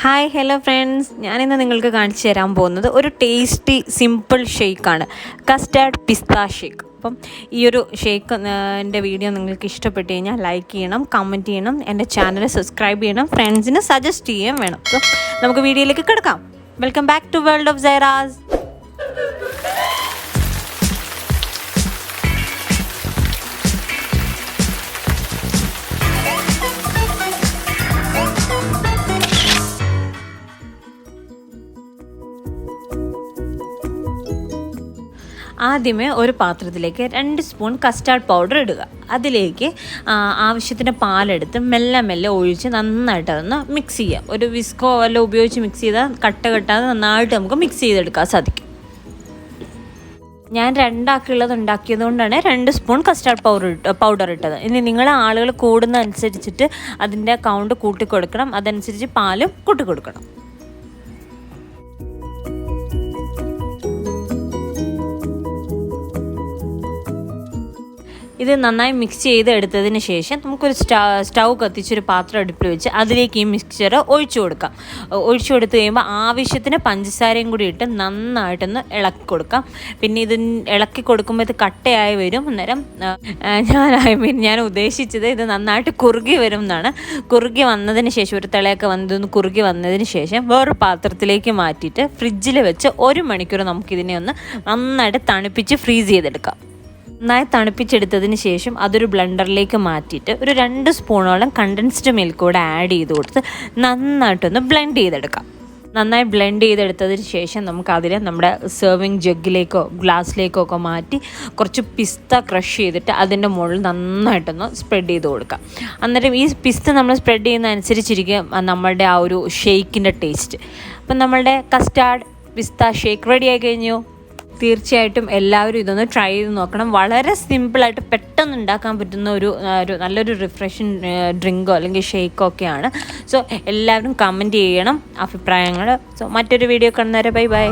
Hi hello friends, ഞാനിന്ന് നിങ്ങൾക്ക് കാണിച്ചു തരാൻ പോകുന്നത് ഒരു ടേസ്റ്റി സിമ്പിൾ ഷേക്കാണ്, കസ്റ്റാർഡ് പിസ്ത ഷേക്ക്. അപ്പം ഈ ഒരു ഷേക്ക് എൻ്റെ വീഡിയോ നിങ്ങൾക്ക് ഇഷ്ടപ്പെട്ട് കഴിഞ്ഞാൽ ലൈക്ക് ചെയ്യണം, കമൻറ്റ് ചെയ്യണം, എൻ്റെ ചാനൽ സബ്സ്ക്രൈബ് ചെയ്യണം, ഫ്രണ്ട്സിന് സജസ്റ്റ് ചെയ്യാൻ വേണം. അപ്പോൾ നമുക്ക് വീഡിയോയിലേക്ക് കിടക്കാം. Welcome back to world of Saira's. ആദ്യമേ ഒരു പാത്രത്തിലേക്ക് 2 സ്പൂൺ കസ്റ്റാർഡ് പൗഡർ ഇടുക. അതിലേക്ക് ആവശ്യത്തിന് പാലെടുത്ത് മെല്ലെ മെല്ലെ ഒഴിച്ച് നന്നായിട്ട് അതൊന്ന് മിക്സ് ചെയ്യുക. ഒരു വിസ്കോ വല്ലതും ഉപയോഗിച്ച് മിക്സ് ചെയ്താൽ കട്ട കെട്ടാതെ നന്നായിട്ട് നമുക്ക് മിക്സ് ചെയ്തെടുക്കാൻ സാധിക്കും. ഞാൻ 2 ആക്കുള്ളത് ഉണ്ടാക്കിയത് കൊണ്ടാണ് 2 സ്പൂൺ കസ്റ്റാർഡ് പൗഡർ ഇട്ടത്. ഇനി നിങ്ങൾ ആളുകൾ കൂടുന്ന അനുസരിച്ചിട്ട് അതിൻ്റെ കൗണ്ട് കൂട്ടിക്കൊടുക്കണം, അതനുസരിച്ച് പാലും കൂട്ടിക്കൊടുക്കണം. ഇത് നന്നായി മിക്സ് ചെയ്ത് എടുത്തതിന് ശേഷം നമുക്കൊരു സ്റ്റൗ കത്തിച്ചൊരു പാത്രം അടുപ്പിൽ വെച്ച് അതിലേക്ക് ഈ മിക്സ്ചർ ഒഴിച്ചു കൊടുക്കാം. ഒഴിച്ചു കൊടുത്ത് കഴിയുമ്പോൾ ആവശ്യത്തിന് പഞ്ചസാരയും കൂടി ഇട്ട് നന്നായിട്ടൊന്ന് ഇളക്കി കൊടുക്കാം. പിന്നെ ഇത് ഇളക്കി കൊടുക്കുമ്പോൾ ഇത് കട്ടയായി വരും. അന്നേരം ഞാൻ ഉദ്ദേശിച്ചത് ഇത് നന്നായിട്ട് കുറുകി വരും എന്നാണ്. കുറുകി വന്നതിന് ശേഷം ഒരു തിളയൊക്കെ വന്നതൊന്ന് കുറുകി വന്നതിന് ശേഷം വേറൊരു പാത്രത്തിലേക്ക് മാറ്റിയിട്ട് ഫ്രിഡ്ജിൽ വെച്ച് 1 മണിക്കൂർ നമുക്കിതിനെ ഒന്ന് നന്നായിട്ട് തണുപ്പിച്ച് ഫ്രീസ് ചെയ്തെടുക്കാം. നന്നായി തണുപ്പിച്ചെടുത്തതിന് ശേഷം അതൊരു ബ്ലെൻഡറിലേക്ക് മാറ്റിയിട്ട് ഒരു 2 സ്പൂണോളം കണ്ടൻസ്ഡ് മിൽക്ക് കൂടെ ആഡ് ചെയ്ത് കൊടുത്ത് നന്നായിട്ടൊന്ന് ബ്ലെൻഡ് ചെയ്തെടുക്കാം. നന്നായി ബ്ലെൻഡ് ചെയ്തെടുത്തതിന് ശേഷം നമുക്കതിൽ നമ്മുടെ സെർവിങ് ജഗ്ഗിലേക്കോ ഗ്ലാസ്സിലേക്കോ ഒക്കെ മാറ്റി കുറച്ച് പിസ്ത ക്രഷ് ചെയ്തിട്ട് അതിൻ്റെ മുകളിൽ നന്നായിട്ടൊന്ന് സ്പ്രെഡ് ചെയ്ത് കൊടുക്കാം. അന്നേരം ഈ പിസ്ത നമ്മൾ സ്പ്രെഡ് ചെയ്യുന്ന അനുസരിച്ചിരിക്കും നമ്മളുടെ ആ ഒരു ഷേക്കിൻ്റെ ടേസ്റ്റ്. അപ്പം നമ്മളുടെ കസ്റ്റാർഡ് പിസ്ത ഷേക്ക് റെഡി ആയി കഴിഞ്ഞു. തീർച്ചയായിട്ടും എല്ലാവരും ഇതൊന്ന് ട്രൈ ചെയ്ത് നോക്കണം. വളരെ സിമ്പിളായിട്ട് പെട്ടെന്ന് ഉണ്ടാക്കാൻ പറ്റുന്ന ഒരു നല്ലൊരു റിഫ്രഷിങ് ഡ്രിങ്കോ അല്ലെങ്കിൽ ഷേക്കോ ഒക്കെയാണ്. സോ എല്ലാവരും കമൻറ്റ് ചെയ്യണം അഭിപ്രായങ്ങൾ. സോ മറ്റൊരു വീഡിയോ കാണുന്നവരെ ബൈ ബൈ.